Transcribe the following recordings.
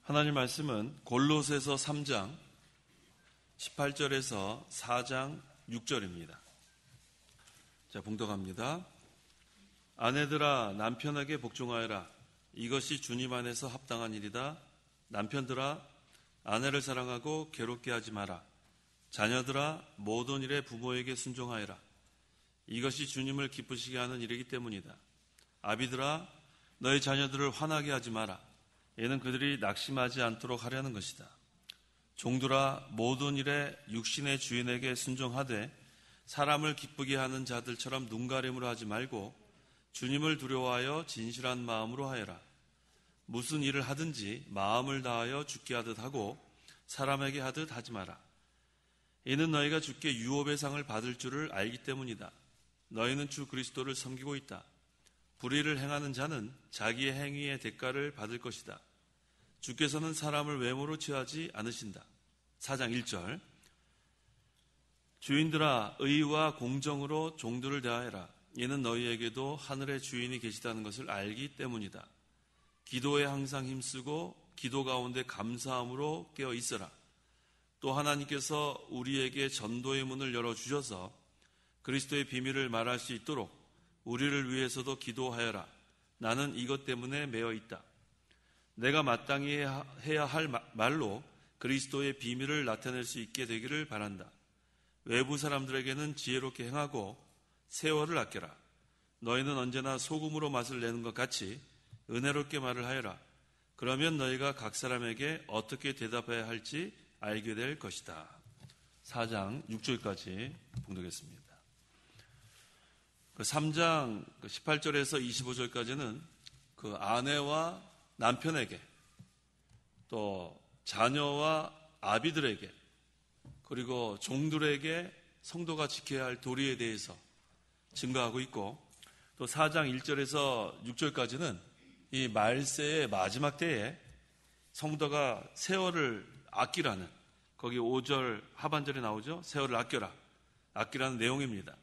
하나님 말씀은 골로새서 3장 18절에서 4장 6절입니다. 자, 봉독합니다. 아내들아 남편에게 복종하여라. 이것이 주님 안에서 합당한 일이다. 남편들아 아내를 사랑하고 괴롭게 하지 마라. 자녀들아 모든 일에 부모에게 순종하여라. 이것이 주님을 기쁘시게 하는 일이기 때문이다. 아비들아 너희 자녀들을 화나게 하지 마라. 이는 그들이 낙심하지 않도록 하려는 것이다. 종들아 모든 일에 육신의 주인에게 순종하되 사람을 기쁘게 하는 자들처럼 눈가림으로 하지 말고 주님을 두려워하여 진실한 마음으로 하여라. 무슨 일을 하든지 마음을 다하여 주께 하듯 하고 사람에게 하듯 하지 마라. 이는 너희가 주께 유업의 상을 받을 줄을 알기 때문이다. 너희는 주 그리스도를 섬기고 있다. 불의를 행하는 자는 자기의 행위의 대가를 받을 것이다. 주께서는 사람을 외모로 취하지 않으신다. 4장 1절 주인들아 의와 공정으로 종들을 대하여라. 이는 너희에게도 하늘의 주인이 계시다는 것을 알기 때문이다. 기도에 항상 힘쓰고 기도 가운데 감사함으로 깨어 있어라. 또 하나님께서 우리에게 전도의 문을 열어주셔서 그리스도의 비밀을 말할 수 있도록 우리를 위해서도 기도하여라. 나는 이것 때문에 매어 있다. 내가 마땅히 해야 할 말로 그리스도의 비밀을 나타낼 수 있게 되기를 바란다. 외부 사람들에게는 지혜롭게 행하고 세월을 아껴라. 너희는 언제나 소금으로 맛을 내는 것 같이 은혜롭게 말을 하여라. 그러면 너희가 각 사람에게 어떻게 대답해야 할지 알게 될 것이다. 4장 6절까지 봉독했습니다. 3장 18절에서 25절까지는 그 아내와 남편에게 또 자녀와 아비들에게 그리고 종들에게 성도가 지켜야 할 도리에 대해서 증거하고 있고 또 4장 1절에서 6절까지는 이 말세의 마지막 때에 성도가 세월을 아끼라는 거기 5절 하반절에 나오죠. 세월을 아끼라는 내용입니다.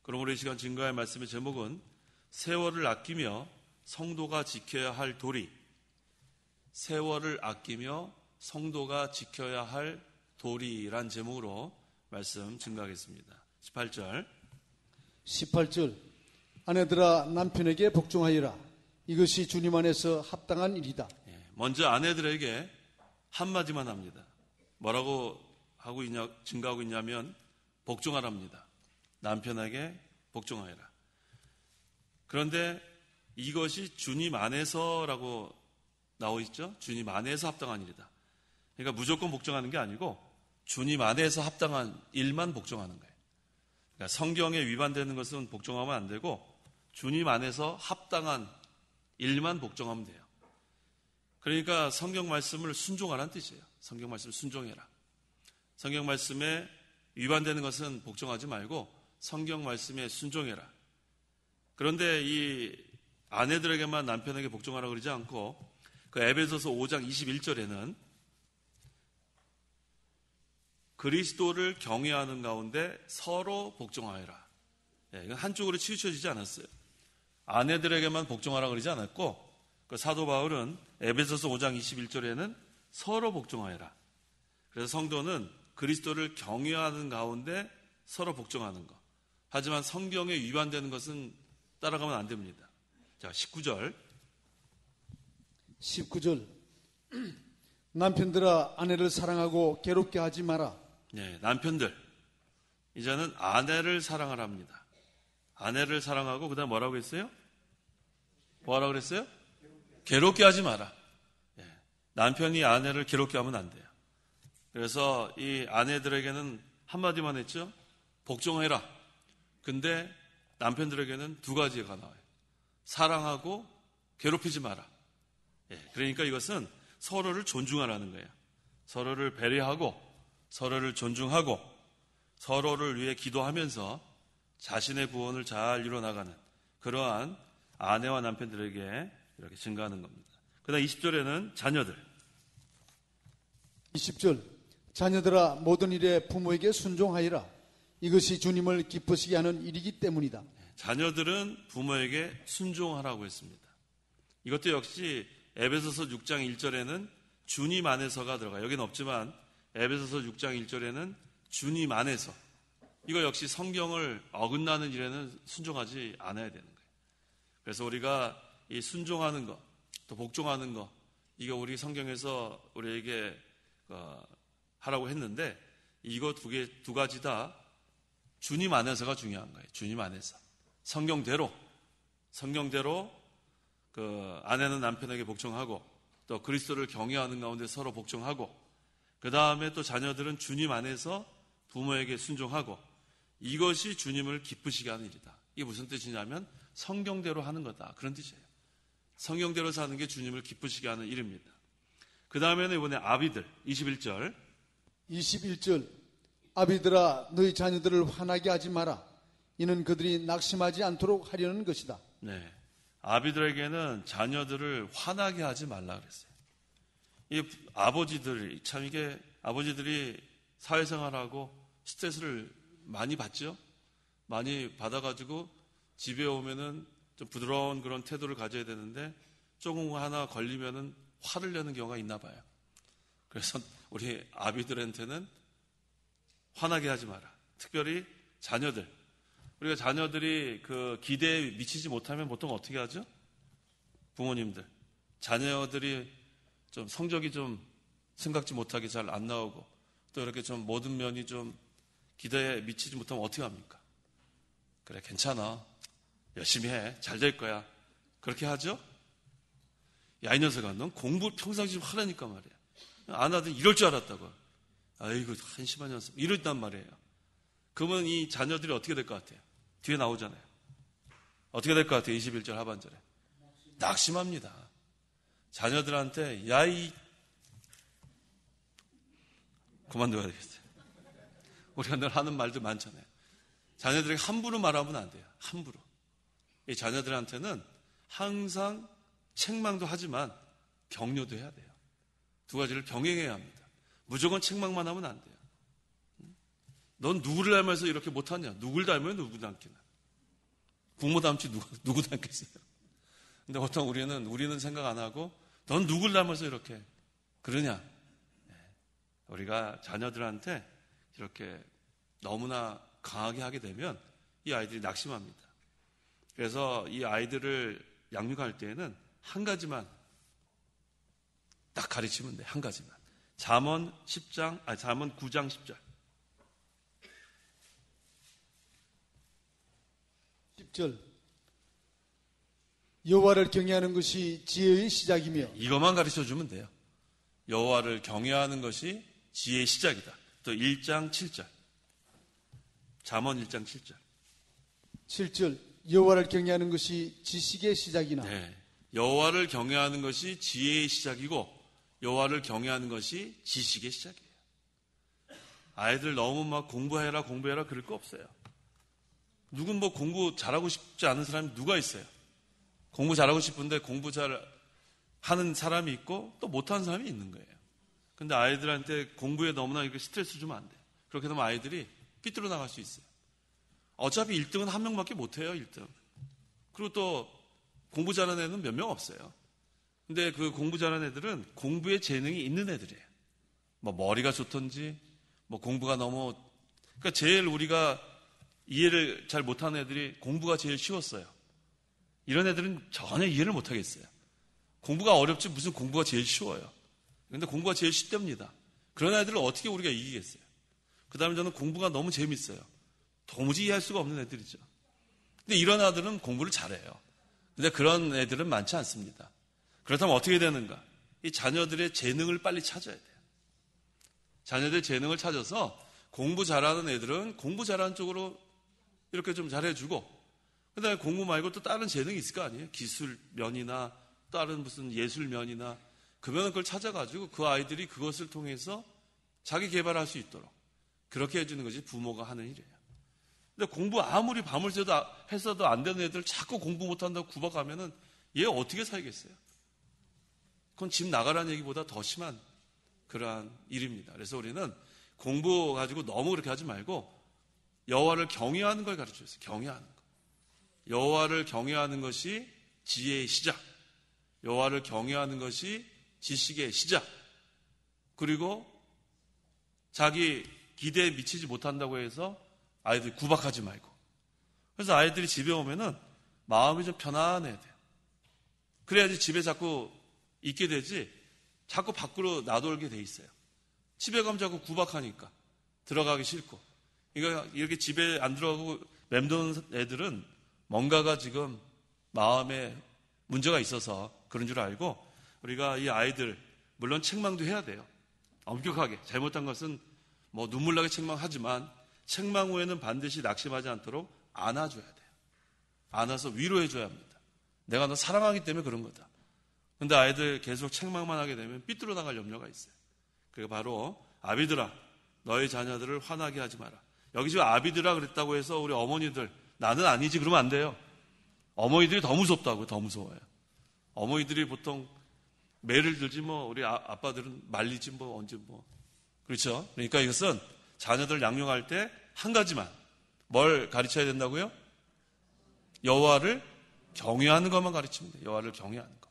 그러므로 이 시간 증거할 말씀의 제목은 세월을 아끼며 성도가 지켜야 할 도리, 세월을 아끼며 성도가 지켜야 할 도리란 제목으로 말씀 증거하겠습니다. 18절 아내들아 남편에게 복종하여라. 이것이 주님 안에서 합당한 일이다. 먼저 아내들에게 한마디만 합니다. 뭐라고 증거하고 있냐면 복종하랍니다. 남편에게 복종하여라. 그런데 이것이 주님 안에서라고 나와 있죠. 주님 안에서 합당한 일이다. 그러니까 무조건 복종하는 게 아니고 주님 안에서 합당한 일만 복종하는 거예요. 그러니까 성경에 위반되는 것은 복종하면 안 되고 주님 안에서 합당한 일만 복종하면 돼요. 그러니까 성경 말씀을 순종하라는 뜻이에요. 성경 말씀을 순종해라. 성경 말씀에 위반되는 것은 복종하지 말고 성경 말씀에 순종해라. 그런데 이 아내들에게만 남편에게 복종하라고 그러지 않고 그 에베소서 5장 21절에는 그리스도를 경외하는 가운데 서로 복종하여라. 이건 한쪽으로 치우쳐지지 않았어요. 아내들에게만 복종하라고 그러지 않았고 그 사도 바울은 에베소서 5장 21절에는 서로 복종하여라. 그래서 성도는 그리스도를 경외하는 가운데 서로 복종하는 것. 하지만 성경에 위반되는 것은 따라가면 안 됩니다. 자, 19절 남편들아 아내를 사랑하고 괴롭게 하지 마라. 네, 남편들 이제는 아내를 사랑하랍니다. 아내를 사랑하고 그다음 뭐라고 했어요? 뭐라고 그랬어요? 괴롭게 하지 마라. 네, 남편이 아내를 괴롭게 하면 안 돼요. 그래서 이 아내들에게는 한마디만 했죠. 복종해라. 근데 남편들에게는 두 가지가 나와요. 사랑하고 괴롭히지 마라. 그러니까 이것은 서로를 존중하라는 거예요. 서로를 배려하고 서로를 존중하고 서로를 위해 기도하면서 자신의 구원을 잘 이뤄나가는 그러한 아내와 남편들에게 이렇게 증가하는 겁니다. 그다음 20절에는 자녀들. 20절 자녀들아 모든 일에 부모에게 순종하여라. 이것이 주님을 기쁘시게 하는 일이기 때문이다. 자녀들은 부모에게 순종하라고 했습니다. 이것도 역시 에베소서 6장 1절에는 주님 안에서가 들어가요. 여기는 없지만 에베소서 6장 1절에는 주님 안에서, 이거 역시 성경을 어긋나는 일에는 순종하지 않아야 되는 거예요. 그래서 우리가 이 순종하는 것, 또 복종하는 것, 이거 우리 성경에서 우리에게 하라고 했는데, 이거 두 가지 다 주님 안에서가 중요한 거예요. 주님 안에서. 성경대로 그 아내는 남편에게 복종하고, 또 그리스도를 경외하는 가운데 서로 복종하고, 그 다음에 또 자녀들은 주님 안에서 부모에게 순종하고, 이것이 주님을 기쁘시게 하는 일이다. 이게 무슨 뜻이냐면 성경대로 하는 거다, 그런 뜻이에요. 성경대로 사는 게 주님을 기쁘시게 하는 일입니다. 그 다음에는 이번에 아비들 21절 아비들아 너희 자녀들을 화나게 하지 마라. 이는 그들이 낙심하지 않도록 하려는 것이다. 네, 아비들에게는 자녀들을 화나게 하지 말라 그랬어요. 이 아버지들이 참, 이게 아버지들이 사회생활하고 스트레스를 많이 받죠. 많이 받아가지고 집에 오면은 좀 부드러운 그런 태도를 가져야 되는데, 조금 하나 걸리면은 화를 내는 경우가 있나 봐요. 그래서 우리 아비들한테는 화나게 하지 마라. 특별히 자녀들, 우리가 자녀들이 그 기대에 미치지 못하면 보통 어떻게 하죠? 부모님들, 자녀들이 좀 성적이 좀 생각지 못하게 잘 안 나오고, 또 이렇게 좀 모든 면이 좀 기대에 미치지 못하면 어떻게 합니까? 그래, 괜찮아, 열심히 해, 잘 될 거야, 그렇게 하죠? 야, 이 녀석아, 넌 공부 평상시 좀 하라니까 말이야. 안 하더니 이럴 줄 알았다고. 아이고, 한심한 녀석, 이랬단 말이에요. 그러면 이 자녀들이 어떻게 될 것 같아요? 뒤에 나오잖아요. 어떻게 될 것 같아요? 21절 하반절에 낙심합니다. 자녀들한테 그만둬야 되겠어요. 우리가 늘 하는 말들 많잖아요. 자녀들에게 함부로 말하면 안 돼요. 함부로. 이 자녀들한테는 항상 책망도 하지만 격려도 해야 돼요. 두 가지를 병행해야 합니다. 무조건 책망만 하면 안 돼요. 넌 누구를 닮아서 이렇게 못하냐? 누굴 닮아요? 누구 닮기나? 부모 닮지 누구 닮겠어요? 근데 보통 우리는 생각 안 하고, 넌 누굴 닮아서 이렇게 그러냐? 우리가 자녀들한테 이렇게 너무나 강하게 하게 되면 이 아이들이 낙심합니다. 그래서 이 아이들을 양육할 때에는 한 가지만 딱 가르치면 돼. 한 가지만. 잠언 9장 10절. 10절. 여호와를 경외하는 것이 지혜의 시작이며, 이것만 가르쳐주면 돼요. 여호와를 경외하는 것이 지혜의 시작이다. 또 1장 7절. 잠언 1장 7절. 7절. 여호와를 경외하는 것이 지식의 시작이나. 네. 여호와를 경외하는 것이 지혜의 시작이고, 여호와를 경외하는 것이 지식의 시작이에요. 아이들 너무 막 공부해라 그럴 거 없어요. 누군 뭐 공부 잘하고 싶지 않은 사람이 누가 있어요? 공부 잘하고 싶은데 공부 잘 하는 사람이 있고 또 못하는 사람이 있는 거예요. 근데 아이들한테 공부에 너무나 이렇게 스트레스 주면 안 돼요. 그렇게 되면 아이들이 삐뚤어 나갈 수 있어요. 어차피 1등은 한 명밖에 못해요. 1등. 그리고 또 공부 잘하는 애는 몇 명 없어요. 근데 그 공부 잘하는 애들은 공부에 재능이 있는 애들이에요. 뭐 머리가 좋던지, 뭐 공부가 너무, 그러니까 제일 우리가 이해를 잘 못하는 애들이 공부가 제일 쉬웠어요. 이런 애들은 전혀 이해를 못하겠어요. 공부가 어렵지 무슨 공부가 제일 쉬워요. 근데 공부가 제일 쉽답니다. 그런 애들을 어떻게 우리가 이기겠어요? 그 다음에 저는 공부가 너무 재밌어요. 도무지 이해할 수가 없는 애들이죠. 근데 이런 아들은 공부를 잘해요. 근데 그런 애들은 많지 않습니다. 그렇다면 어떻게 되는가? 이 자녀들의 재능을 빨리 찾아야 돼요. 자녀들의 재능을 찾아서 공부 잘하는 애들은 공부 잘하는 쪽으로 이렇게 좀 잘해주고, 그 다음에 공부 말고 또 다른 재능이 있을 거 아니에요? 기술 면이나 다른 무슨 예술 면이나, 그러면 그걸 찾아가지고 그 아이들이 그것을 통해서 자기 개발할 수 있도록 그렇게 해주는 것이 부모가 하는 일이에요. 근데 공부 아무리 밤을 새도 했어도 안 되는 애들 자꾸 공부 못한다고 구박하면은 얘 어떻게 살겠어요? 그건 집 나가라는 얘기보다 더 심한 그러한 일입니다. 그래서 우리는 공부 가지고 너무 그렇게 하지 말고 여호와를 경외하는 걸 가르쳐줬어요. 경외하는 거. 여호와를 경외하는 것이 지혜의 시작. 여호와를 경외하는 것이 지식의 시작. 그리고 자기 기대에 미치지 못한다고 해서 아이들이 구박하지 말고. 그래서 아이들이 집에 오면은 마음이 좀 편안해야 돼요. 그래야지 집에 자꾸 있게 되지 자꾸 밖으로 나돌게 돼 있어요. 집에 가면 자꾸 구박하니까 들어가기 싫고. 그러니까 이렇게 집에 안 들어가고 맴도는 애들은 뭔가가 지금 마음에 문제가 있어서 그런 줄 알고 우리가 이 아이들 물론 책망도 해야 돼요. 엄격하게. 잘못한 것은 뭐 눈물나게 책망하지만 책망 후에는 반드시 낙심하지 않도록 안아줘야 돼요. 안아서 위로해줘야 합니다. 내가 너 사랑하기 때문에 그런 거다. 근데 아이들 계속 책망만 하게 되면 삐뚤어 나갈 염려가 있어요. 그게 바로 아비들아 너의 자녀들을 화나게 하지 마라. 여기 지금 아비들아 그랬다고 해서 우리 어머니들 나는 아니지 그러면 안 돼요. 어머니들이 더 무섭다고 더 무서워요. 어머니들이 보통 매를 들지 뭐 우리 아빠들은 말리지 뭐 언제 뭐 그렇죠. 그러니까 이것은 자녀들 양육할 때 한 가지만 뭘 가르쳐야 된다고요? 여호와를 경외하는 것만 가르칩니다. 여호와를 경외하는 것.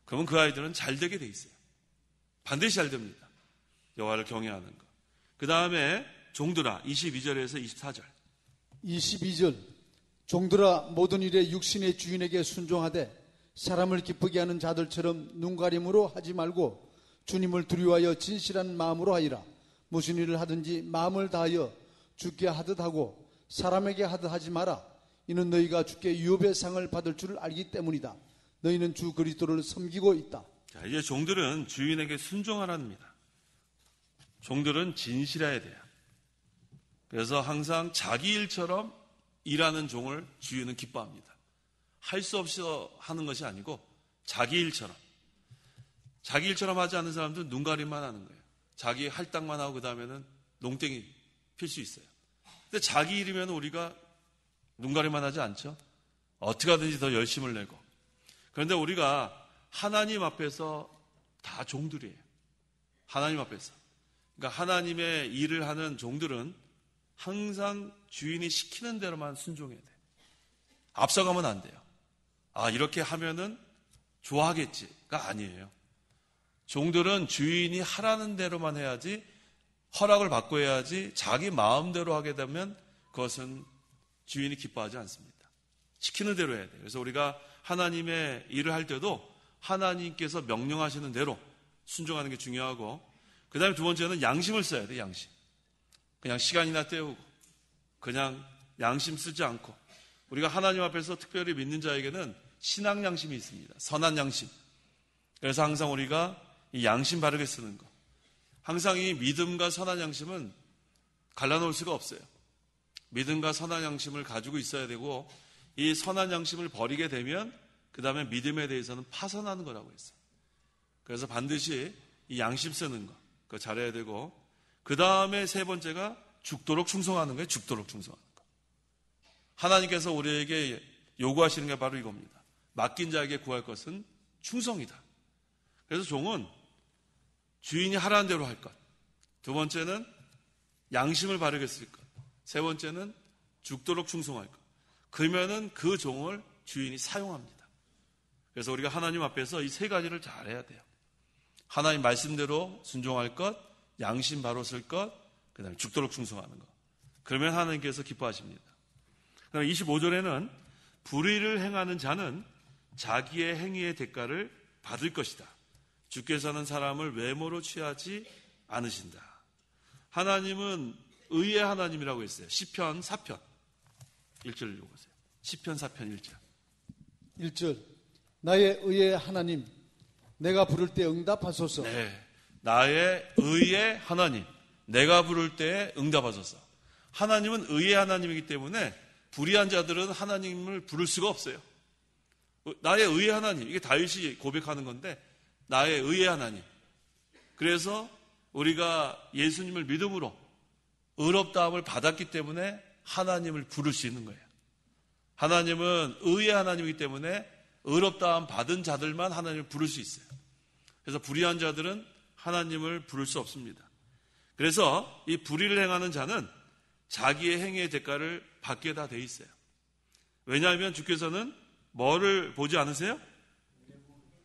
그러면 그 아이들은 잘 되게 돼 있어요. 반드시 잘 됩니다. 여호와를 경외하는 것. 그 다음에 종들아 22절에서 24절. 22절 종들아 모든 일에 육신의 주인에게 순종하되 사람을 기쁘게 하는 자들처럼 눈가림으로 하지 말고 주님을 두려워하여 진실한 마음으로 하리라. 무슨 일을 하든지 마음을 다하여 주께 하듯 하고 사람에게 하듯 하지 마라. 이는 너희가 주께 유업의 상을 받을 줄을 알기 때문이다. 너희는 주 그리스도를 섬기고 있다. 자, 이제 종들은 주인에게 순종하랍니다. 종들은 진실해야 돼요. 그래서 항상 자기 일처럼 일하는 종을 주인은 기뻐합니다. 할 수 없이 하는 것이 아니고 자기 일처럼. 자기 일처럼 하지 않는 사람들은 눈가림만 하는 거예요. 자기 할당만 하고 그 다음에는 농땡이 필 수 있어요. 근데 자기 일이면 우리가 눈가림만 하지 않죠. 어떻게 하든지 더 열심을 내고. 그런데 우리가 하나님 앞에서 다 종들이에요. 하나님 앞에서. 그러니까 하나님의 일을 하는 종들은 항상 주인이 시키는 대로만 순종해야 돼요. 앞서가면 안 돼요. 아, 이렇게 하면은 좋아하겠지가 아니에요. 종들은 주인이 하라는 대로만 해야지 허락을 받고 해야지 자기 마음대로 하게 되면 그것은 주인이 기뻐하지 않습니다. 시키는 대로 해야 돼요. 그래서 우리가 하나님의 일을 할 때도 하나님께서 명령하시는 대로 순종하는 게 중요하고 그 다음에 두 번째는 양심을 써야 돼요. 양심. 그냥 시간이나 때우고 그냥 양심 쓰지 않고 우리가 하나님 앞에서 특별히 믿는 자에게는 신앙 양심이 있습니다. 선한 양심. 그래서 항상 우리가 이 양심 바르게 쓰는 것. 항상 이 믿음과 선한 양심은 갈라놓을 수가 없어요. 믿음과 선한 양심을 가지고 있어야 되고 이 선한 양심을 버리게 되면 그 다음에 믿음에 대해서는 파선하는 거라고 했어요. 그래서 반드시 이 양심 쓰는 거 그거 잘해야 되고 그 다음에 세 번째가 죽도록 충성하는 거예요. 죽도록 충성하는 거. 하나님께서 우리에게 요구하시는 게 바로 이겁니다. 맡긴 자에게 구할 것은 충성이다. 그래서 종은 주인이 하라는 대로 할 것. 두 번째는 양심을 바르게 쓸 것. 세 번째는 죽도록 충성할 것. 그러면은 그 종을 주인이 사용합니다. 그래서 우리가 하나님 앞에서 이 세 가지를 잘해야 돼요. 하나님 말씀대로 순종할 것, 양심 바로 쓸 것, 그 다음에 죽도록 충성하는 것. 그러면 하나님께서 기뻐하십니다. 그다음에 25절에는 불의를 행하는 자는 자기의 행위의 대가를 받을 것이다. 주께서는 사람을 외모로 취하지 않으신다. 하나님은 의의 하나님이라고 했어요. 시편 4편 1절 읽어보세요. 시편 4편 1절. 1절 나의 의의 하나님 내가 부를 때 응답하소서. 네, 나의 의의 하나님 내가 부를 때에 응답하소서. 하나님은 의의 하나님이기 때문에 불의한 자들은 하나님을 부를 수가 없어요. 나의 의의 하나님, 이게 다윗이 고백하는 건데 나의 의의 하나님. 그래서 우리가 예수님을 믿음으로 의롭다함을 받았기 때문에 하나님을 부를 수 있는 거예요. 하나님은 의의 하나님이기 때문에 의롭다함 받은 자들만 하나님을 부를 수 있어요. 그래서 불의한 자들은 하나님을 부를 수 없습니다. 그래서 이 불의를 행하는 자는 자기의 행위의 대가를 받게 다 돼 있어요. 왜냐하면 주께서는 뭐를 보지 않으세요?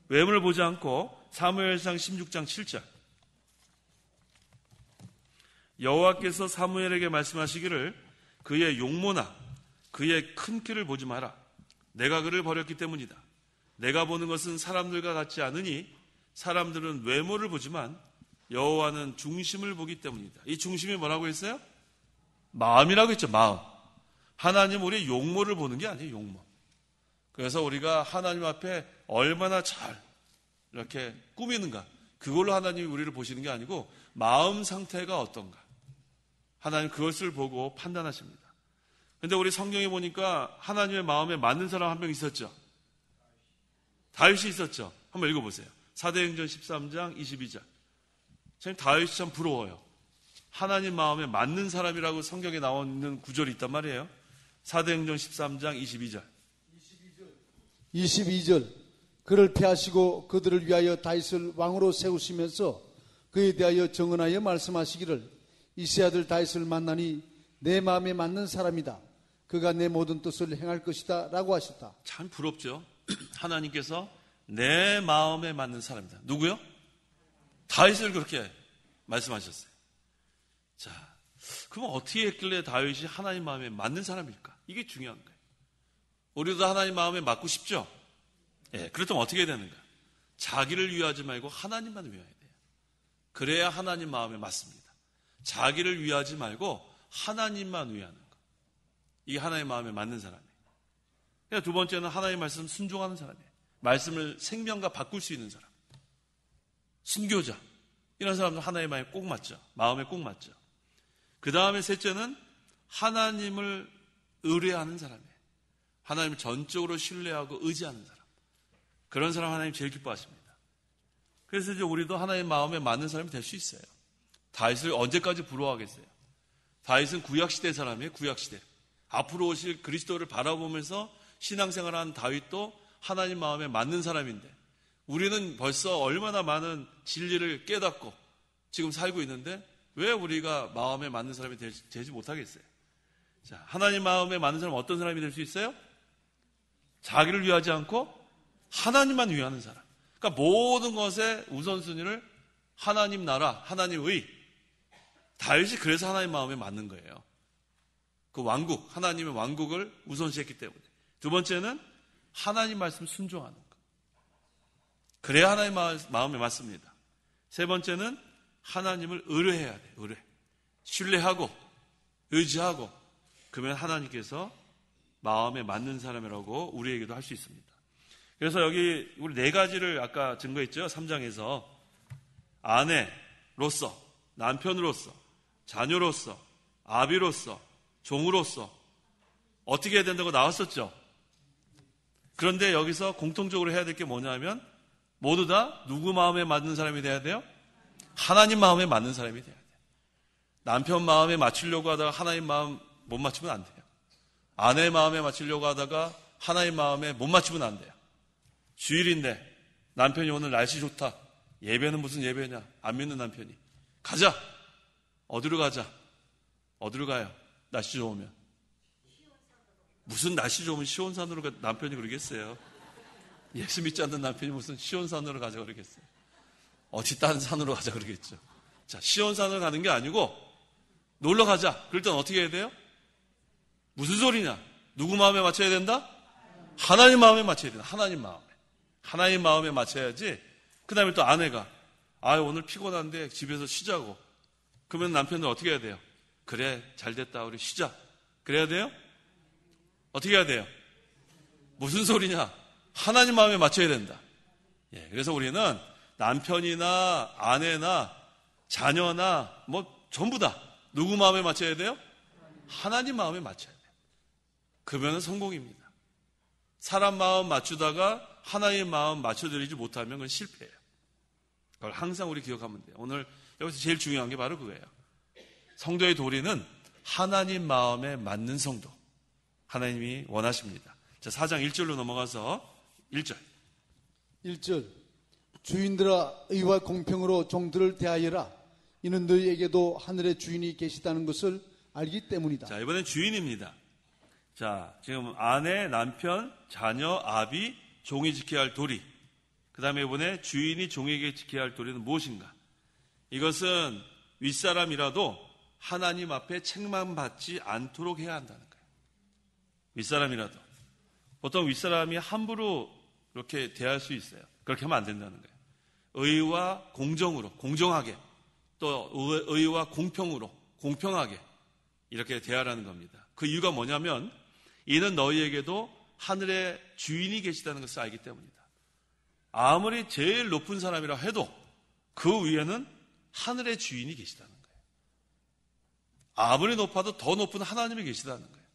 외모를 보지 않고 사무엘상 16장 7절. 여호와께서 사무엘에게 말씀하시기를 그의 용모나 그의 큰 키를 보지 마라. 내가 그를 버렸기 때문이다. 내가 보는 것은 사람들과 같지 않으니 사람들은 외모를 보지만 여호와는 중심을 보기 때문이다. 이 중심이 뭐라고 했어요? 마음이라고 했죠. 마음. 하나님 우리 용모를 보는 게 아니에요. 용모. 그래서 우리가 하나님 앞에 얼마나 잘 이렇게 꾸미는가, 그걸로 하나님이 우리를 보시는 게 아니고 마음 상태가 어떤가, 하나님 그것을 보고 판단하십니다. 그런데 우리 성경에 보니까 하나님의 마음에 맞는 사람 한 명 있었죠. 다윗이 있었죠. 한번 읽어보세요. 사도행전 13장 22절. 참 다윗이 참 부러워요. 하나님 마음에 맞는 사람이라고 성경에 나와 있는 구절이 있단 말이에요. 사도행전 13장 22절. 22절. 그를 패하시고 그들을 위하여 다윗을 왕으로 세우시면서 그에 대하여 정언하여 말씀하시기를 이새 아들 다윗을 만나니 내 마음에 맞는 사람이다. 그가 내 모든 뜻을 행할 것이다 라고 하셨다. 참 부럽죠. 하나님께서 내 마음에 맞는 사람이다. 누구요? 다윗을 그렇게 말씀하셨어요. 자, 그럼 어떻게 했길래 다윗이 하나님 마음에 맞는 사람일까? 이게 중요한 거예요. 우리도 하나님 마음에 맞고 싶죠? 예, 그렇다면 어떻게 해야 되는가? 자기를 위하지 말고 하나님만 위하여야 돼요. 그래야 하나님 마음에 맞습니다. 자기를 위하지 말고 하나님만 위하는 것. 이게 하나님 마음에 맞는 사람이에요. 두 번째는 하나님의 말씀 순종하는 사람이에요. 말씀을 생명과 바꿀 수 있는 사람. 순교자. 이런 사람들 하나님 마음에 꼭 맞죠. 마음에 꼭 맞죠. 그 다음에 셋째는 하나님을 의뢰하는 사람이에요. 하나님을 전적으로 신뢰하고 의지하는 사람. 그런 사람 하나님 제일 기뻐하십니다. 그래서 이제 우리도 하나님 마음에 맞는 사람이 될 수 있어요. 다윗을 언제까지 부러워하겠어요? 다윗은 구약시대 사람이에요. 구약시대. 앞으로 오실 그리스도를 바라보면서 신앙생활하는 다윗도 하나님 마음에 맞는 사람인데 우리는 벌써 얼마나 많은 진리를 깨닫고 지금 살고 있는데 왜 우리가 마음에 맞는 사람이 되지 못하겠어요? 자, 하나님 마음에 맞는 사람은 어떤 사람이 될 수 있어요? 자기를 위하지 않고 하나님만 위하는 사람. 그러니까 모든 것의 우선순위를 하나님 나라, 하나님 의. 다윗이 그래서 하나님 마음에 맞는 거예요. 그 왕국, 하나님의 왕국을 우선시했기 때문에. 두 번째는 하나님 말씀 순종하는 것. 그래야 하나님 마음에 맞습니다. 세 번째는 하나님을 의뢰해야 돼요. 의뢰. 신뢰하고 의지하고 그러면 하나님께서 마음에 맞는 사람이라고 우리에게도 할 수 있습니다. 그래서 여기 우리 네 가지를 아까 증거했죠. 3장에서 아내로서, 남편으로서, 자녀로서, 아비로서, 종으로서 어떻게 해야 된다고 나왔었죠. 그런데 여기서 공통적으로 해야 될 게 뭐냐면 모두 다 누구 마음에 맞는 사람이 돼야 돼요? 하나님 마음에 맞는 사람이 돼야 돼요. 남편 마음에 맞추려고 하다가 하나님 마음 못 맞추면 안 돼요. 아내 마음에 맞추려고 하다가 하나님 마음에 못 맞추면 안 돼요. 주일인데 남편이 오늘 날씨 좋다. 예배는 무슨 예배냐? 안 믿는 남편이. 가자. 어디로 가자? 어디로 가요? 날씨 좋으면. 무슨 날씨 좋으면 시온산으로 남편이 그러겠어요. 예수 믿지 않는 남편이 무슨 시온산으로 가자 그러겠어요. 어디 딴 산으로 가자 그러겠죠. 자, 시온산으로 가는 게 아니고 놀러 가자. 그럴 땐 어떻게 해야 돼요? 무슨 소리냐? 누구 마음에 맞춰야 된다? 하나님 마음에 맞춰야 된다. 하나님 마음에. 하나님 마음에 맞춰야지. 그 다음에 또 아내가 오늘 피곤한데 집에서 쉬자고. 그러면 남편은 어떻게 해야 돼요? 그래, 잘 됐다. 우리 쉬자. 그래야 돼요? 어떻게 해야 돼요? 무슨 소리냐? 하나님 마음에 맞춰야 된다. 예, 그래서 우리는 남편이나 아내나 자녀나 뭐 전부 다 누구 마음에 맞춰야 돼요? 하나님 마음에 맞춰야 돼요. 그러면 성공입니다. 사람 마음 맞추다가 하나님 마음 맞춰드리지 못하면 그건 실패예요. 그걸 항상 우리 기억하면 돼요. 오늘 여기서 제일 중요한 게 바로 그거예요. 성도의 도리는 하나님 마음에 맞는 성도. 하나님이 원하십니다. 자, 4장 1절로 넘어가서 1절. 1절. 주인들아 의와 공평으로 종들을 대하여라. 이는 너희에게도 하늘의 주인이 계시다는 것을 알기 때문이다. 자, 이번엔 주인입니다. 자, 지금 아내, 남편, 자녀, 아비, 종이 지켜야 할 도리. 그 다음에 이번에 주인이 종에게 지켜야 할 도리는 무엇인가? 이것은 윗사람이라도 하나님 앞에 책망받지 않도록 해야 한다는 거예요. 윗사람이라도. 보통 윗사람이 함부로 이렇게 대할 수 있어요. 그렇게 하면 안 된다는 거예요. 의와 공정으로, 공정하게, 또 의와 공평으로, 공평하게 이렇게 대하라는 겁니다. 그 이유가 뭐냐면 이는 너희에게도 하늘의 주인이 계시다는 것을 알기 때문이다. 아무리 제일 높은 사람이라 해도 그 위에는 하늘의 주인이 계시다는 거예요. 아무리 높아도 더 높은 하나님이 계시다는 거예요.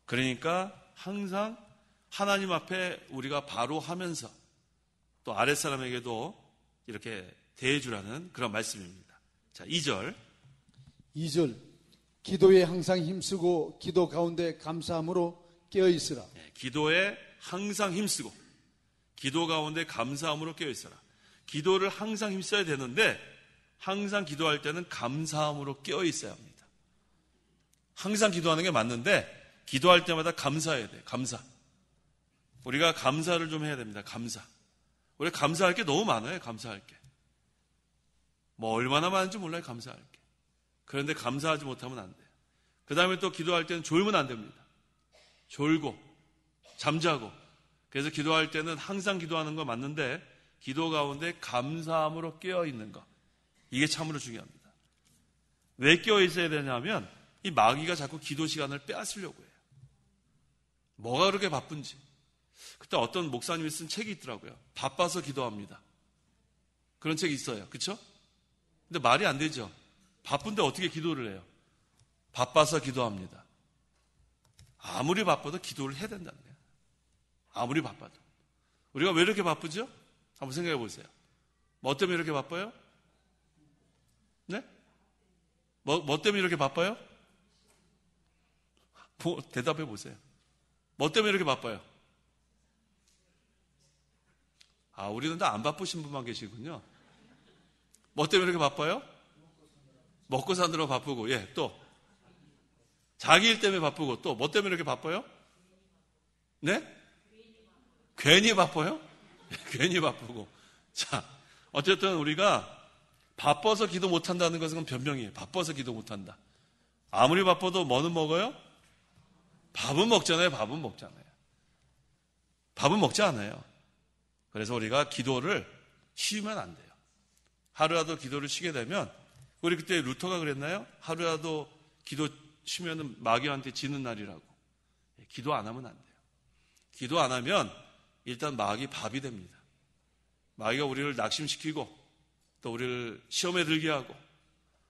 그러니까 항상 하나님 앞에 우리가 바로 하면서 또 아랫사람에게도 이렇게 대해주라는 그런 말씀입니다. 자, 2절. 2절. 기도에 항상 힘쓰고 기도 가운데 감사함으로 깨어있으라. 네, 기도에 항상 힘쓰고 기도 가운데 감사함으로 깨어있어라. 기도를 항상 힘써야 되는데 항상 기도할 때는 감사함으로 깨어있어야 합니다. 항상 기도하는 게 맞는데 기도할 때마다 감사해야 돼요. 감사. 우리가 감사를 좀 해야 됩니다. 감사. 우리 감사할 게 너무 많아요. 감사할 게. 뭐 얼마나 많은지 몰라요. 감사할 게. 그런데 감사하지 못하면 안 돼요. 그 다음에 또 기도할 때는 졸면 안 됩니다. 졸고 잠자고. 그래서 기도할 때는 항상 기도하는 거 맞는데 기도 가운데 감사함으로 깨어있는 거. 이게 참으로 중요합니다. 왜 깨어있어야 되냐면 이 마귀가 자꾸 기도 시간을 빼앗으려고 해요. 뭐가 그렇게 바쁜지. 그때 어떤 목사님이 쓴 책이 있더라고요. 바빠서 기도합니다. 그런 책이 있어요. 그렇죠? 근데 말이 안 되죠. 바쁜데 어떻게 기도를 해요? 바빠서 기도합니다. 아무리 바빠도 기도를 해야 된다는 거예요. 아무리 바빠도. 우리가 왜 이렇게 바쁘죠? 한번 생각해 보세요. 뭐 때문에 이렇게 바빠요? 네? 뭐 때문에 이렇게 바빠요? 대답해 보세요. 뭐 때문에 이렇게 바빠요? 아, 우리는 다 안 바쁘신 분만 계시군요. 뭐 때문에 이렇게 바빠요? 먹고 사느라 바쁘고, 예, 또. 자기 일 때문에 바쁘고, 또, 뭐 때문에 이렇게 바빠요? 네? 괜히 바빠요? 괜히 바쁘고. 자, 어쨌든 우리가 바빠서 기도 못한다는 것은 변명이에요. 바빠서 기도 못한다. 아무리 바빠도 뭐는 먹어요? 밥은 먹잖아요. 밥은 먹잖아요. 밥은 먹지 않아요. 그래서 우리가 기도를 쉬면 안 돼요. 하루라도 기도를 쉬게 되면 우리 그때 루터가 그랬나요? 하루라도 기도 쉬면은 마귀한테 지는 날이라고. 기도 안 하면 안 돼요. 기도 안 하면 일단 마귀 밥이 됩니다. 마귀가 우리를 낙심시키고 또 우리를 시험에 들게 하고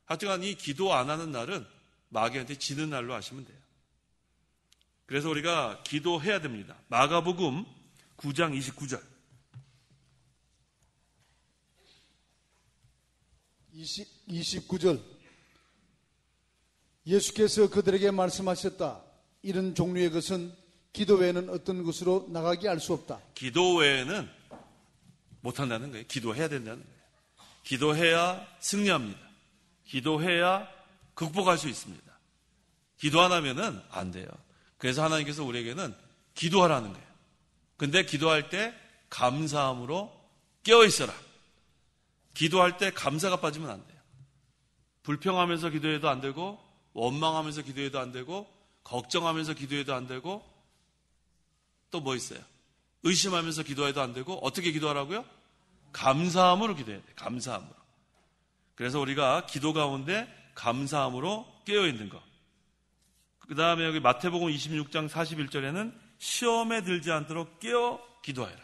하여튼간 이 기도 안 하는 날은 마귀한테 지는 날로 하시면 돼요. 그래서 우리가 기도해야 됩니다. 마가복음 9장 29절. 29절. 예수께서 그들에게 말씀하셨다. 이런 종류의 것은 기도 외에는 어떤 것으로 나가게 할 수 없다. 기도 외에는 못한다는 거예요. 기도해야 된다는 거예요. 기도해야 승리합니다. 기도해야 극복할 수 있습니다. 기도 안 하면은 안 돼요. 그래서 하나님께서 우리에게는 기도하라는 거예요. 근데 기도할 때 감사함으로 깨어있어라. 기도할 때 감사가 빠지면 안 돼요. 불평하면서 기도해도 안 되고 원망하면서 기도해도 안 되고 걱정하면서 기도해도 안 되고 또 뭐 있어요? 의심하면서 기도해도 안 되고 어떻게 기도하라고요? 감사함으로 기도해야 돼요. 감사함으로. 그래서 우리가 기도 가운데 감사함으로 깨어있는 것. 그 다음에 여기 마태복음 26장 41절에는 시험에 들지 않도록 깨어 기도하라.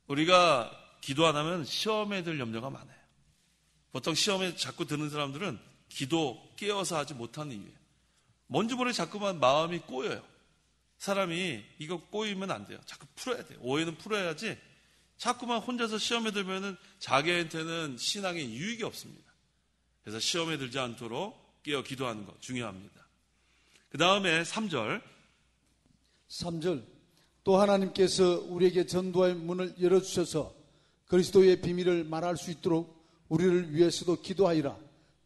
우리가 기도 안 하면 시험에 들 염려가 많아요. 보통 시험에 자꾸 드는 사람들은 기도 깨어서 하지 못하는 이유예요. 뭔지 모르게 자꾸만 마음이 꼬여요. 사람이 이거 꼬이면 안 돼요. 자꾸 풀어야 돼요. 오해는 풀어야지 자꾸만 혼자서 시험에 들면은 자기한테는 신앙에 유익이 없습니다. 그래서 시험에 들지 않도록 깨어 기도하는 것 중요합니다. 그 다음에 3절. 또 하나님께서 우리에게 전도의 문을 열어주셔서 그리스도의 비밀을 말할 수 있도록 우리를 위해서도 기도하리라.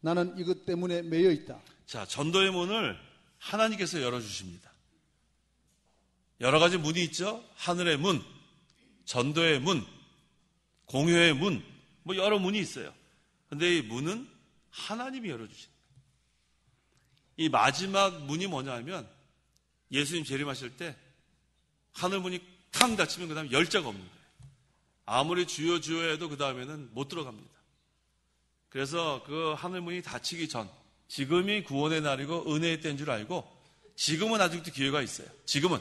나는 이것 때문에 매여 있다. 자, 전도의 문을 하나님께서 열어주십니다. 여러 가지 문이 있죠. 하늘의 문, 전도의 문, 공효의 문, 뭐 여러 문이 있어요. 근데 이 문은 하나님이 열어주십니다. 이 마지막 문이 뭐냐 하면 예수님 재림하실 때 하늘 문이 탕 닫히면 그 다음에 열자가 없는 거예요. 아무리 주여 주여 해도 그 다음에는 못 들어갑니다. 그래서 그 하늘 문이 닫히기 전, 지금이 구원의 날이고 은혜의 때인 줄 알고 지금은 아직도 기회가 있어요. 지금은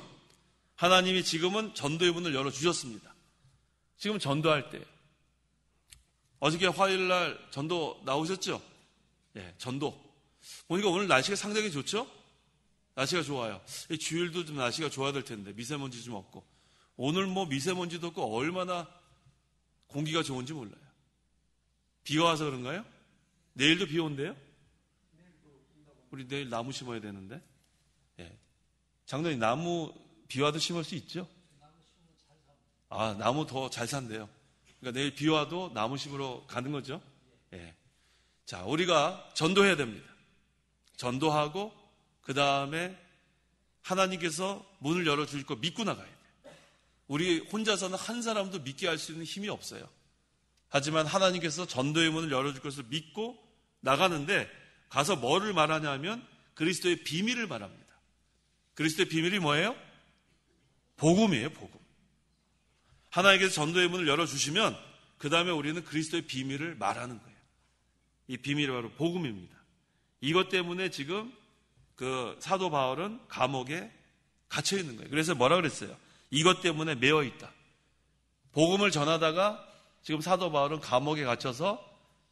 하나님이 지금은 전도의 문을 열어주셨습니다. 지금 전도할 때예요. 어저께 화요일날 전도 나오셨죠? 예, 전도. 보니까 오늘 날씨가 상당히 좋죠? 날씨가 좋아요. 주일도 좀 날씨가 좋아야 될 텐데 미세먼지 좀 없고. 오늘 뭐 미세먼지도 없고 얼마나 공기가 좋은지 몰라요. 비가 와서 그런가요? 내일도 비 온대요? 우리 내일 나무 심어야 되는데. 예. 장로님, 나무 비 와도 심을 수 있죠? 아, 나무 더 잘 산대요. 그러니까 내일 비 와도 나무 심으러 가는 거죠? 예. 자, 우리가 전도해야 됩니다. 전도하고 그 다음에 하나님께서 문을 열어주실 거 믿고 나가야 돼요. 우리 혼자서는 한 사람도 믿게 할 수 있는 힘이 없어요. 하지만 하나님께서 전도의 문을 열어줄 것을 믿고 나가는데 가서 뭐를 말하냐면 그리스도의 비밀을 말합니다. 그리스도의 비밀이 뭐예요? 복음이에요, 복음. 하나님께서 전도의 문을 열어주시면 그 다음에 우리는 그리스도의 비밀을 말하는 거예요. 이 비밀이 바로 복음입니다. 이것 때문에 지금 그 사도 바울은 감옥에 갇혀 있는 거예요. 그래서 뭐라 그랬어요? 이것 때문에 매어 있다. 복음을 전하다가 지금 사도 바울은 감옥에 갇혀서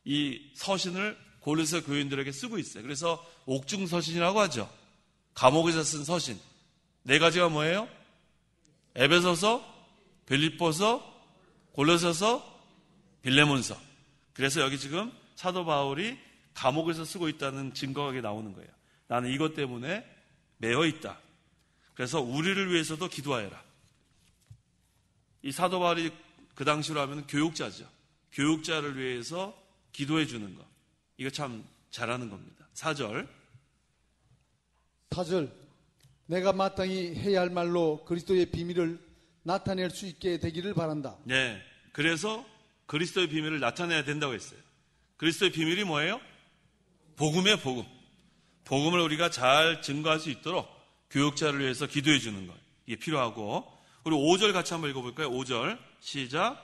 이 서신을 고린도 교인들에게 쓰고 있어요. 그래서 옥중 서신이라고 하죠. 감옥에서 쓴 서신. 네 가지가 뭐예요? 에베소서, 빌립보서, 골로새서, 빌레몬서. 그래서 여기 지금 사도 바울이 감옥에서 쓰고 있다는 증거가 나오는 거예요. 나는 이것 때문에 매어 있다. 그래서 우리를 위해서도 기도하여라. 이 사도 바울이 그 당시로 하면 교육자죠. 교육자를 위해서 기도해 주는 거. 이거 참 잘하는 겁니다. 4절. 4절. 내가 마땅히 해야 할 말로 그리스도의 비밀을 나타낼 수 있게 되기를 바란다. 네. 그래서 그리스도의 비밀을 나타내야 된다고 했어요. 그리스도의 비밀이 뭐예요? 복음이에요, 복음. 복음을 우리가 잘 증거할 수 있도록 교육자를 위해서 기도해 주는 것. 이게 필요하고. 우리 5절 같이 한번 읽어볼까요? 5절. 시작.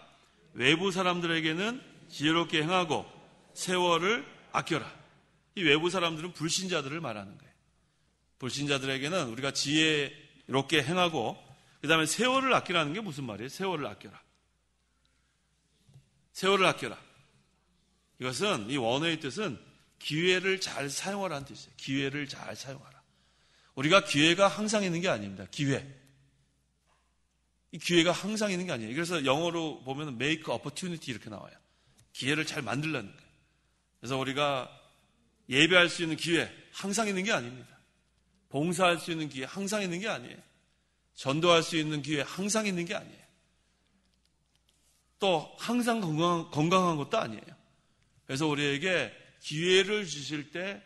외부 사람들에게는 지혜롭게 행하고 세월을 아껴라. 이 외부 사람들은 불신자들을 말하는 거예요. 불신자들에게는 우리가 지혜롭게 행하고 그 다음에 세월을 아끼라는 게 무슨 말이에요? 세월을 아껴라. 세월을 아껴라. 이것은 이 원어의 뜻은 기회를 잘 사용하라는 뜻이에요. 기회를 잘 사용하라. 우리가 기회가 항상 있는 게 아닙니다. 기회. 이 기회가 항상 있는 게 아니에요. 그래서 영어로 보면 make opportunity 이렇게 나와요. 기회를 잘 만들라는 거예요. 그래서 우리가 예배할 수 있는 기회 항상 있는 게 아닙니다. 봉사할 수 있는 기회 항상 있는 게 아니에요. 전도할 수 있는 기회 항상 있는 게 아니에요. 또 항상 건강한 것도 아니에요. 그래서 우리에게 기회를 주실 때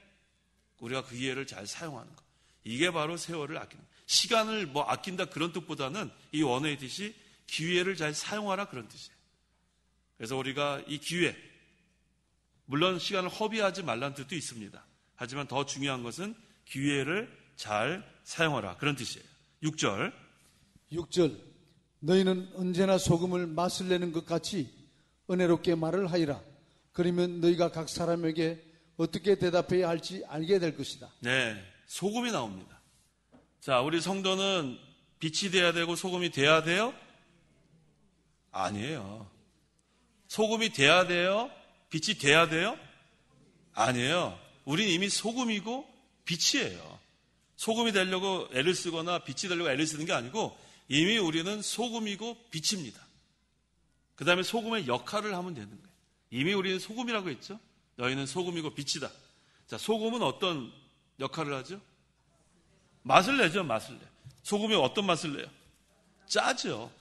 우리가 그 기회를 잘 사용하는 것. 이게 바로 세월을 아끼는 것. 시간을 뭐 아낀다 그런 뜻보다는 이 원어의 뜻이 기회를 잘 사용하라 그런 뜻이에요. 그래서 우리가 이 기회, 물론 시간을 허비하지 말라는 뜻도 있습니다. 하지만 더 중요한 것은 기회를 잘 사용하라 그런 뜻이에요. 6절. 6절. 너희는 언제나 소금을 맛을 내는 것 같이 은혜롭게 말을 하리라. 그러면 너희가 각 사람에게 어떻게 대답해야 할지 알게 될 것이다. 네, 소금이 나옵니다. 자, 우리 성도는 빛이 돼야 되고 소금이 돼야 돼요? 아니에요. 소금이 돼야 돼요? 빛이 돼야 돼요? 아니에요. 우린 이미 소금이고 빛이에요. 소금이 되려고 애를 쓰거나 빛이 되려고 애를 쓰는 게 아니고 이미 우리는 소금이고 빛입니다. 그 다음에 소금의 역할을 하면 되는 거예요. 이미 우리는 소금이라고 했죠. 너희는 소금이고 빛이다. 자, 소금은 어떤 역할을 하죠? 맛을 내죠, 맛을 내. 소금이 어떤 맛을 내요? 짜죠.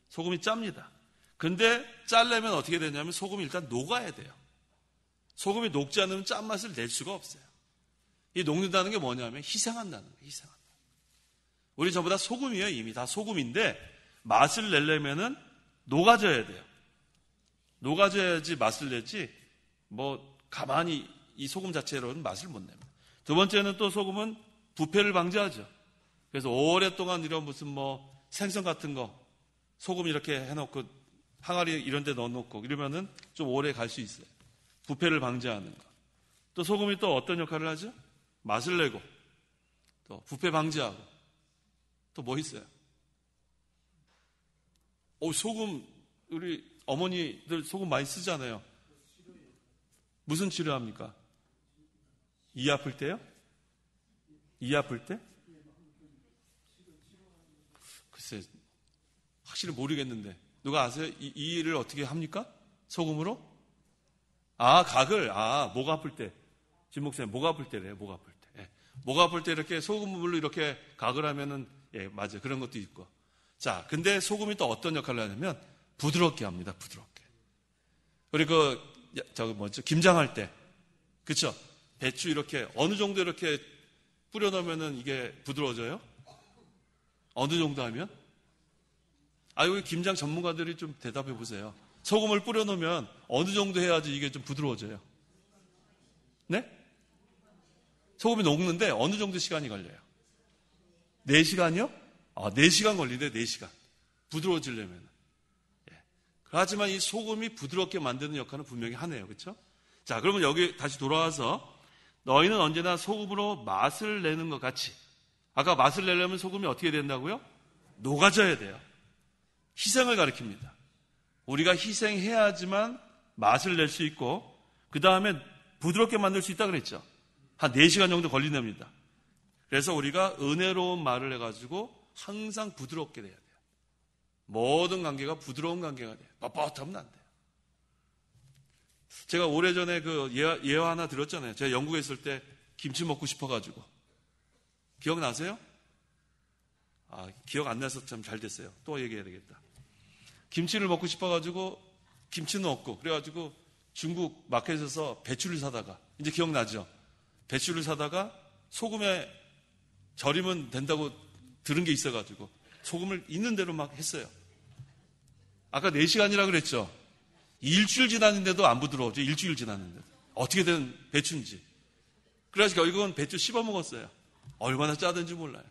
소금이 짭니다. 근데 짜려면 어떻게 되냐면 소금이 일단 녹아야 돼요. 소금이 녹지 않으면 짠맛을 낼 수가 없어요. 이 녹는다는 게 뭐냐면 희생한다는 거예요. 희생한다. 우리 전부 다 소금이에요. 이미 다 소금인데 맛을 내려면은 녹아져야 돼요. 녹아져야지 맛을 내지 뭐 가만히 이 소금 자체로는 맛을 못 냅니다. 두 번째는 또 소금은 부패를 방지하죠. 그래서 오랫동안 이런 무슨 뭐 생선 같은 거 소금 이렇게 해놓고 항아리 이런 데 넣어놓고 이러면은 좀 오래 갈 수 있어요. 부패를 방지하는 거. 또 소금이 또 어떤 역할을 하죠? 맛을 내고 또 부패 방지하고 또 뭐 있어요? 소금 우리 어머니들 소금 많이 쓰잖아요. 무슨 치료합니까? 이 아플 때요? 이 아플 때? 글쎄 확실히 모르겠는데 누가 아세요? 이 일을 어떻게 합니까? 소금으로? 각을 목 아플 때 진 목사님 목 아플 때래요. 목 아플 때. 예. 목 아플 때 이렇게 소금물로 이렇게 각을 하면은 맞아요. 그런 것도 있고. 자, 근데 소금이 또 어떤 역할을 하냐면 부드럽게 합니다. 부드럽게. 우리 김장할 때 그렇죠? 배추 이렇게 어느 정도 이렇게 뿌려 넣으면은 이게 부드러워져요? 어느 정도 하면? 여기 김장 전문가들이 좀 대답해 보세요. 소금을 뿌려 놓으면 어느 정도 해야지 이게 좀 부드러워져요? 네? 소금이 녹는데 어느 정도 시간이 걸려요? 4시간이요? 4시간 걸리네, 4시간. 부드러워지려면. 하지만 이 소금이 부드럽게 만드는 역할은 분명히 하네요. 그렇죠? 자, 그러면 여기 다시 돌아와서 너희는 언제나 소금으로 맛을 내는 것 같이. 아까 맛을 내려면 소금이 어떻게 된다고요? 녹아져야 돼요. 희생을 가리킵니다. 우리가 희생해야지만 맛을 낼 수 있고 그 다음에 부드럽게 만들 수 있다 그랬죠. 한 4시간 정도 걸린답니다. 그래서 우리가 은혜로운 말을 해가지고 항상 부드럽게 돼야 돼요. 모든 관계가 부드러운 관계가 돼요. 뻣뻣하면 안 돼요. 제가 오래전에 그 예화 하나 들었잖아요. 제가 영국에 있을 때 김치 먹고 싶어가지고. 기억나세요? 기억 안 나서 참 잘 됐어요. 또 얘기해야 되겠다. 김치를 먹고 싶어가지고 김치는 없고 그래가지고 중국 마켓에서 배추를 사다가 이제 기억나죠? 배추를 사다가 소금에 절이면 된다고 들은 게 있어가지고 소금을 있는 대로 막 했어요. 아까 4시간이라 그랬죠? 일주일 지났는데도 안 부드러워져. 일주일 지났는데도. 어떻게 된 배추인지. 그래서 결국은 배추 씹어 먹었어요. 얼마나 짜든지 몰라요.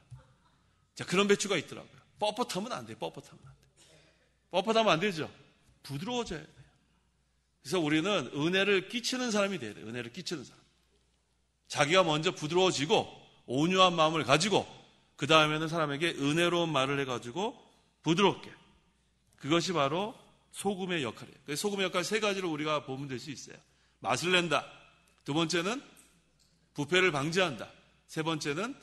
자, 그런 배추가 있더라고요. 뻣뻣하면 안 돼요. 뻣뻣하면 안 돼요. 뻣뻣하면 안 되죠? 부드러워져야 돼요. 그래서 우리는 은혜를 끼치는 사람이 돼야 돼요. 은혜를 끼치는 사람. 자기가 먼저 부드러워지고 온유한 마음을 가지고 그 다음에는 사람에게 은혜로운 말을 해가지고 부드럽게. 그것이 바로 소금의 역할이에요. 그래서 소금의 역할 3가지로 우리가 보면 될 수 있어요. 맛을 낸다. 두 번째는 부패를 방지한다. 세 번째는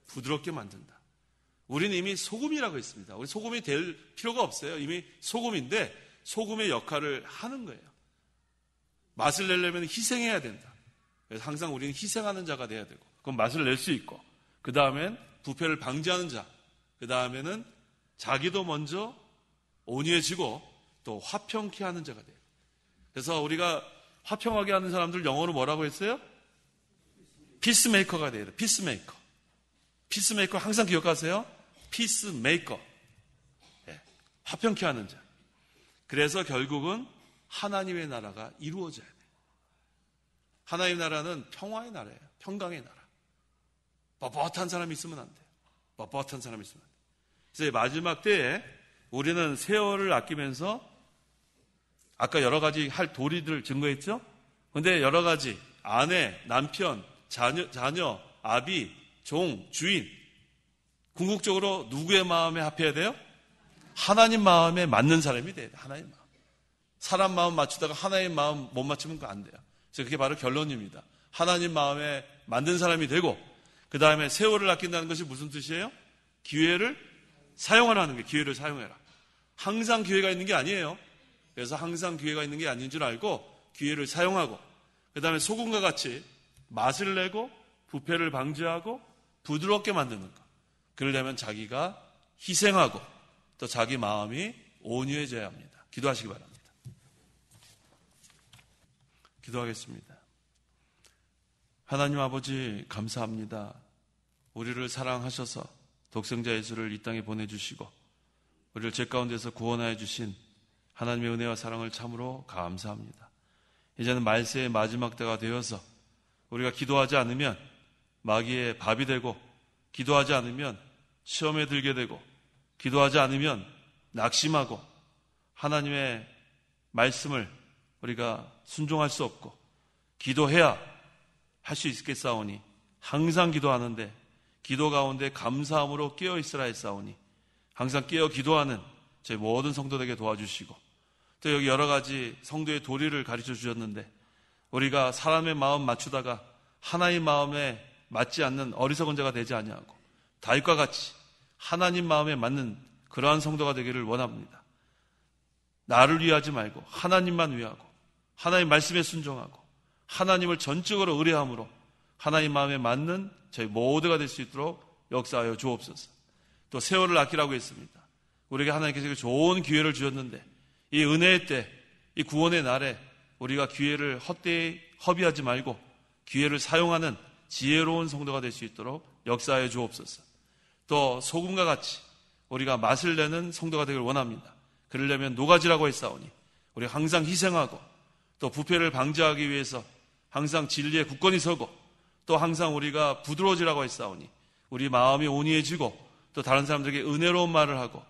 부드럽게 만든다. 우리는 이미 소금이라고 했습니다. 우리 소금이 될 필요가 없어요. 이미 소금인데 소금의 역할을 하는 거예요. 맛을 내려면 희생해야 된다. 그래서 항상 우리는 희생하는 자가 돼야 되고 그럼 맛을 낼 수 있고 그 다음엔 부패를 방지하는 자 그 다음에는 자기도 먼저 온유해지고 또 화평케 하는 자가 돼요. 그래서 우리가 화평하게 하는 사람들 영어로 뭐라고 했어요? 피스메이커가 돼야 돼요. 피스메이커. 피스메이커 항상 기억하세요. 피스메이커. 네, 화평케 하는 자. 그래서 결국은 하나님의 나라가 이루어져야 돼요. 하나님의 나라는 평화의 나라예요. 평강의 나라. 뻣뻣한 사람이 있으면 안 돼요. 뻣뻣한 사람이 있으면 안 돼요. 그래서 마지막 때에 우리는 세월을 아끼면서 아까 여러 가지 할 도리들을 증거했죠? 그런데 여러 가지 아내, 남편, 자녀, 아비, 종, 주인 궁극적으로 누구의 마음에 합해야 돼요? 하나님 마음에 맞는 사람이 돼야 돼요. 하나님 마음. 사람 마음 맞추다가 하나님 마음 못 맞추면 그거 안 돼요. 그래서 그게 바로 결론입니다. 하나님 마음에 맞는 사람이 되고 그 다음에 세월을 아낀다는 것이 무슨 뜻이에요? 기회를 사용하라는 게 기회를 사용해라. 항상 기회가 있는 게 아니에요. 그래서 항상 기회가 있는 게 아닌 줄 알고 기회를 사용하고 그 다음에 소금과 같이 맛을 내고 부패를 방지하고 부드럽게 만드는 것. 그러려면 자기가 희생하고 또 자기 마음이 온유해져야 합니다. 기도하시기 바랍니다. 기도하겠습니다. 하나님 아버지 감사합니다. 우리를 사랑하셔서 독생자 예수를 이 땅에 보내주시고 우리를 죄 가운데서 구원하여 주신 하나님의 은혜와 사랑을 참으로 감사합니다. 이제는 말세의 마지막 때가 되어서 우리가 기도하지 않으면 마귀의 밥이 되고, 기도하지 않으면 시험에 들게 되고, 기도하지 않으면 낙심하고, 하나님의 말씀을 우리가 순종할 수 없고, 기도해야 할 수 있겠사오니 항상 기도하는데 기도 가운데 감사함으로 깨어 있으라 했사오니 항상 깨어 기도하는 저희 모든 성도들에게 도와주시고, 또 여기 여러 가지 성도의 도리를 가르쳐 주셨는데, 우리가 사람의 마음 맞추다가 하나님 마음에 맞지 않는 어리석은 자가 되지 아니하고 다윗과 같이 하나님 마음에 맞는 그러한 성도가 되기를 원합니다. 나를 위하지 말고 하나님만 위하고 하나님 말씀에 순종하고 하나님을 전적으로 의뢰함으로 하나님 마음에 맞는 저희 모두가 될 수 있도록 역사하여 주옵소서. 또 세월을 아끼라고 했습니다. 우리에게 하나님께서 좋은 기회를 주셨는데 이 은혜의 때, 이 구원의 날에 우리가 기회를 헛되이 허비하지 말고 기회를 사용하는 지혜로운 성도가 될 수 있도록 역사하여 주옵소서. 또 소금과 같이 우리가 맛을 내는 성도가 되기를 원합니다. 그러려면 노가지라고 했사오니 우리가 항상 희생하고 또 부패를 방지하기 위해서 항상 진리에 굳건히 서고 또 항상 우리가 부드러워지라고 했사오니 우리 마음이 온유해지고 또 다른 사람들에게 은혜로운 말을 하고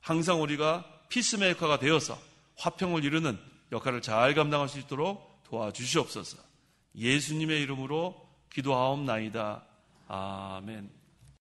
항상 우리가 피스메이커가 되어서 화평을 이루는 역할을 잘 감당할 수 있도록 도와주시옵소서. 예수님의 이름으로 기도하옵나이다. 아멘.